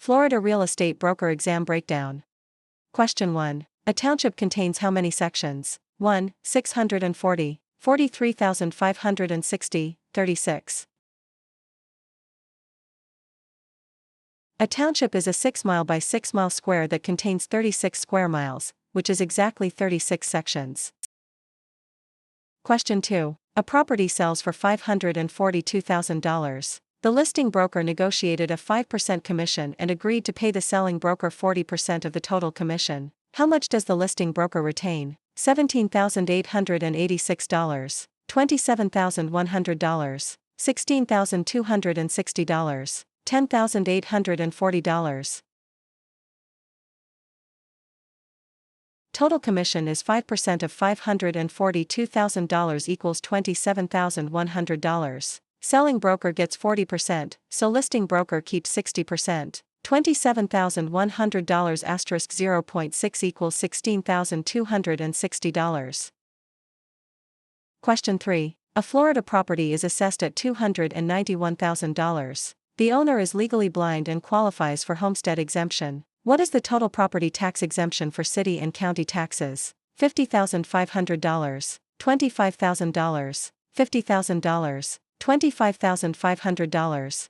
Florida Real Estate Broker Exam Breakdown. Question 1. A township contains how many sections? 1. 640, 43,560, 36. A township is a 6-mile by 6-mile square that contains 36 square miles, which is exactly 36 sections. Question 2. A property sells for $542,000. The listing broker negotiated a 5% commission and agreed to pay the selling broker 40% of the total commission. How much does the listing broker retain? $17,886, $27,100, $16,260, $10,840. Total commission is 5% of $542,000 equals $27,100. Selling broker gets 40%, so listing broker keeps 60%. $27,100 asterisk 0.6 equals $16,260. Question 3. A Florida property is assessed at $291,000. The owner is legally blind and qualifies for homestead exemption. What is the total property tax exemption for city and county taxes? $50,500, $25,000, $50,000, $25,500.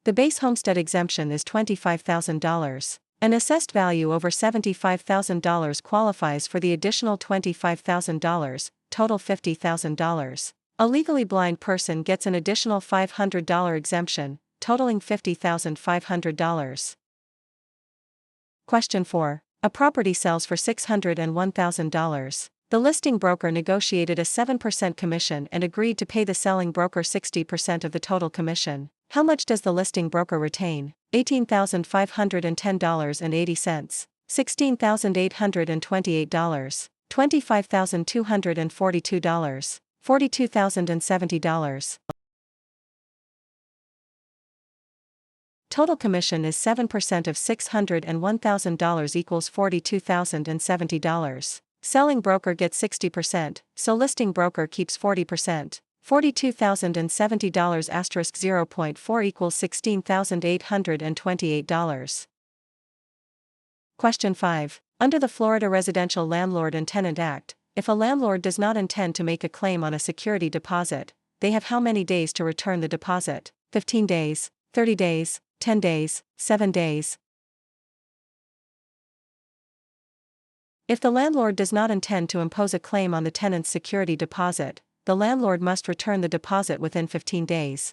The base homestead exemption is $25,000. An assessed value over $75,000 qualifies for the additional $25,000, total $50,000. A legally blind person gets an additional $500 exemption, totaling $50,500. Question 4. A property sells for $601,000. The listing broker negotiated a 7% commission and agreed to pay the selling broker 60% of the total commission. How much does the listing broker retain? $18,510.80, $16,828, $25,242, $42,070. Total commission is 7% of $601,000 equals $42,070. Selling broker gets 60%, so listing broker keeps 40%. $42,070 asterisk 0.4 equals $16,828. Question 5. Under the Florida Residential Landlord and Tenant Act, if a landlord does not intend to make a claim on a security deposit, they have how many days to return the deposit? 15 days, 30 days, 10 days, 7 days. If the landlord does not intend to impose a claim on the tenant's security deposit, the landlord must return the deposit within 15 days.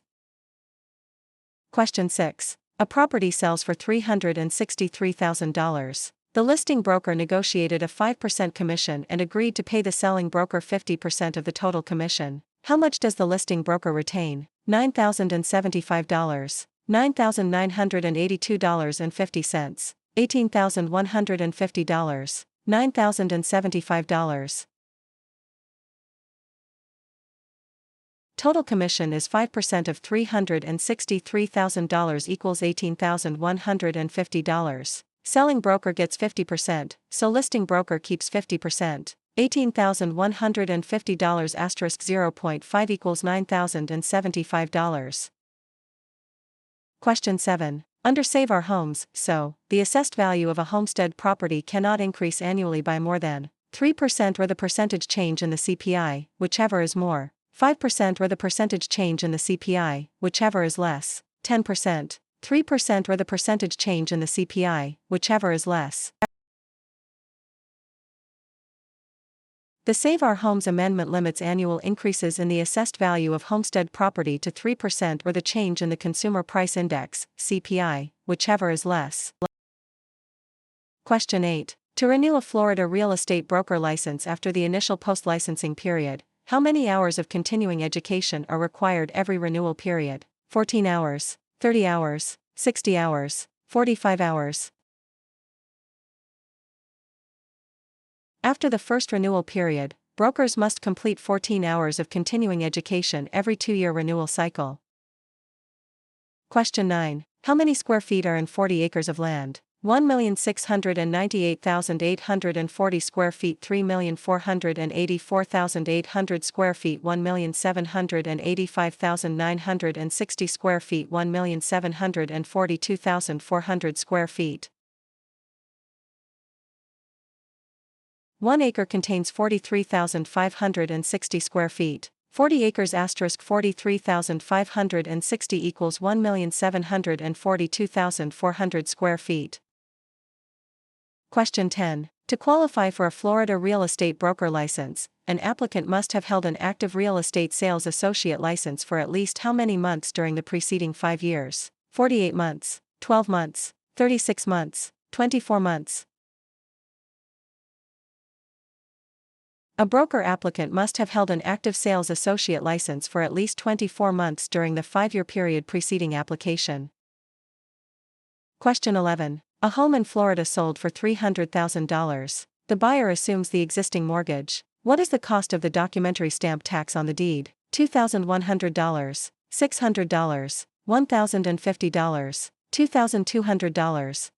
Question 6. A property sells for $363,000. The listing broker negotiated a 5% commission and agreed to pay the selling broker 50% of the total commission. How much does the listing broker retain? $9,075, $9,982.50, $18,150, $9,075. Total commission is 5% of $363,000 equals $18,150. Selling broker gets 50%, so listing broker keeps 50%. $18,150 asterisk 0.5 equals $9,075. Question 7. Under Save Our Homes, so, the assessed value of a homestead property cannot increase annually by more than 3% or the percentage change in the CPI, whichever is more, 5% or the percentage change in the CPI, whichever is less, 10%, 3% or the percentage change in the CPI, whichever is less. The Save Our Homes Amendment limits annual increases in the assessed value of homestead property to 3% or the change in the Consumer Price Index, CPI, whichever is less. Question 8. To renew a Florida real estate broker license after the initial post-licensing period, how many hours of continuing education are required every renewal period? 14 hours, 30 hours, 60 hours, 45 hours. After the first renewal period, brokers must complete 14 hours of continuing education every 2-year renewal cycle. Question 9. How many square feet are in 40 acres of land? 1,698,840 square feet, 3,484,800 square feet, 1,785,960 square feet, 1,742,400 square feet. 1 acre contains 43,560 square feet. 40 acres * 43,560 equals 1,742,400 square feet. Question 10. To qualify for a Florida real estate broker license, an applicant must have held an active real estate sales associate license for at least how many months during the preceding 5 years? 48 months, 12 months, 36 months, 24 months. A broker applicant must have held an active sales associate license for at least 24 months during the 5-year period preceding application. Question 11. A home in Florida sold for $300,000. The buyer assumes the existing mortgage. What is the cost of the documentary stamp tax on the deed? $2,100, $600, $1,050, $2,200.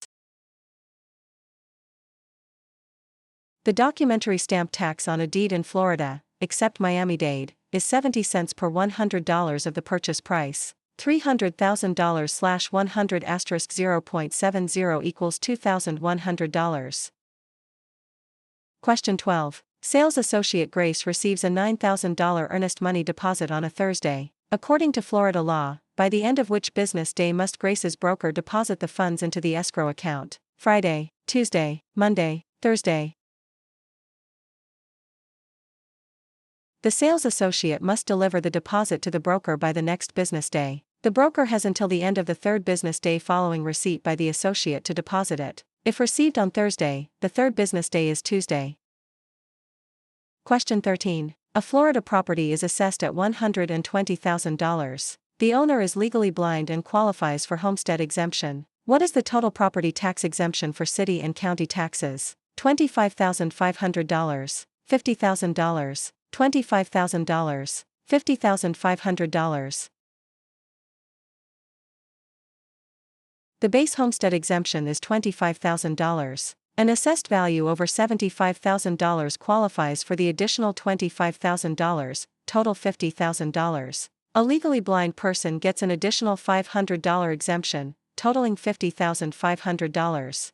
The documentary stamp tax on a deed in Florida, except Miami-Dade, is 70 cents per $100 of the purchase price. $300,000/100 * 0.70 equals $2,100. Question 12. Sales associate Grace receives a $9,000 earnest money deposit on a Thursday. According to Florida law, by the end of which business day must Grace's broker deposit the funds into the escrow account? Friday, Tuesday, Monday, Thursday. The sales associate must deliver the deposit to the broker by the next business day. The broker has until the end of the third business day following receipt by the associate to deposit it. If received on Thursday, the third business day is Tuesday. Question 13. A Florida property is assessed at $120,000. The owner is legally blind and qualifies for homestead exemption. What is the total property tax exemption for city and county taxes? $25,500, $50,000, $25,000, $50,500. The base homestead exemption is $25,000. An assessed value over $75,000 qualifies for the additional $25,000, total $50,000. A legally blind person gets an additional $500 exemption, totaling $50,500.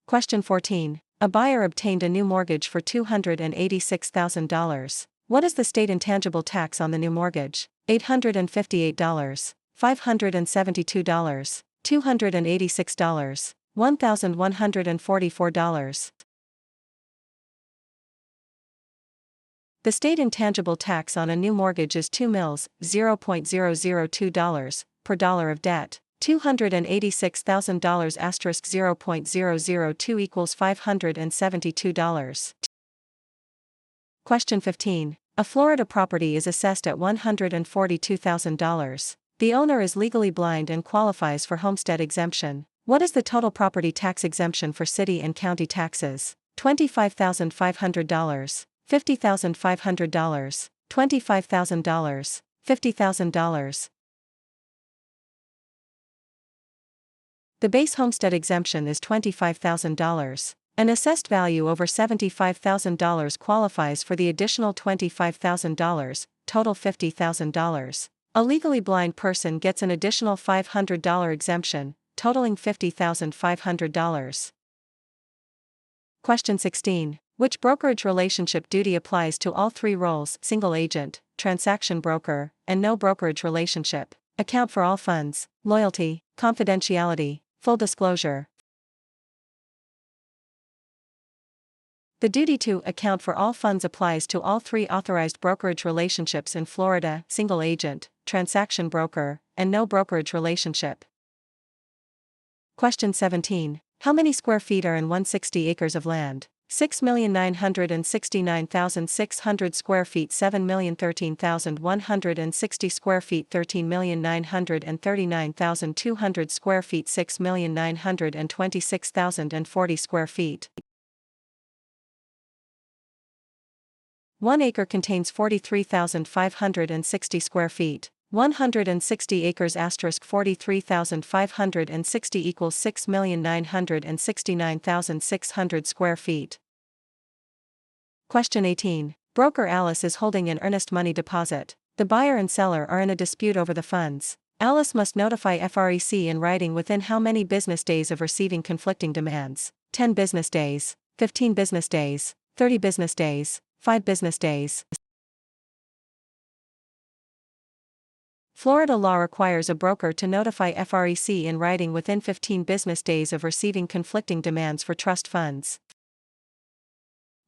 Question 14. A buyer obtained a new mortgage for $286,000. What is the state intangible tax on the new mortgage? $858, $572, $286, $1,144. The state intangible tax on a new mortgage is 2 mils, $0.002 per dollar of debt. $286,000 * 0.002 equals $572. Question 15. A Florida property is assessed at $142,000. The owner is legally blind and qualifies for homestead exemption. What is the total property tax exemption for city and county taxes? $25,500, $50,500, $25,000, $50,000. The base homestead exemption is $25,000. An assessed value over $75,000 qualifies for the additional $25,000, total $50,000. A legally blind person gets an additional $500 exemption, totaling $50,500. Question 16. Which brokerage relationship duty applies to all three roles: single agent, transaction broker, and no brokerage relationship? Account for all funds, loyalty, confidentiality, full disclosure. The duty to account for all funds applies to all three authorized brokerage relationships in Florida: single agent, transaction broker, and no brokerage relationship. Question 17. How many square feet are in 160 acres of land? 6,969,600 square feet, 7,013,160 square feet, 13,939,200 square feet, 6,926,040 square feet. 1 acre contains 43,560 square feet. 160 acres asterisk 43,560 equals 6,969,600 square feet. Question 18. Broker Alice is holding an earnest money deposit. The buyer and seller are in a dispute over the funds. Alice must notify FREC in writing within how many business days of receiving conflicting demands? 10 business days, 15 business days, 30 business days, 5 business days. Florida law requires a broker to notify FREC in writing within 15 business days of receiving conflicting demands for trust funds.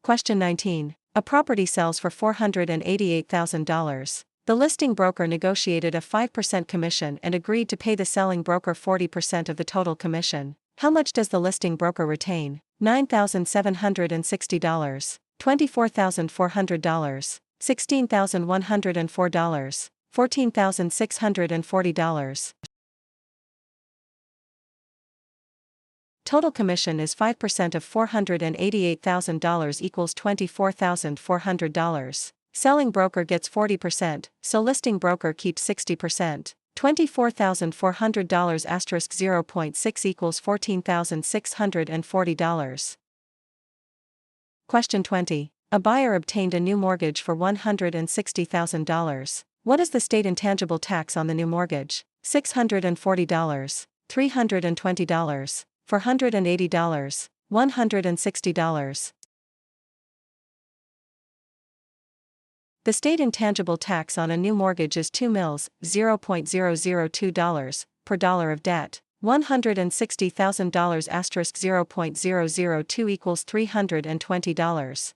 Question 19. A property sells for $488,000. The listing broker negotiated a 5% commission and agreed to pay the selling broker 40% of the total commission. How much does the listing broker retain? $9,760, $24,400, $16,104, $14,640. Total commission is 5% of $488,000 equals $24,400. Selling broker gets 40%, so listing broker keeps 60%. $24,400 asterisk 0.6 equals $14,640. Question 20. A buyer obtained a new mortgage for $160,000. What is the state intangible tax on the new mortgage? $640, $320, $480, $160. The state intangible tax on a new mortgage is 2 mils, $0.002 per dollar of debt. $160,000 asterisk 0.002 equals $320.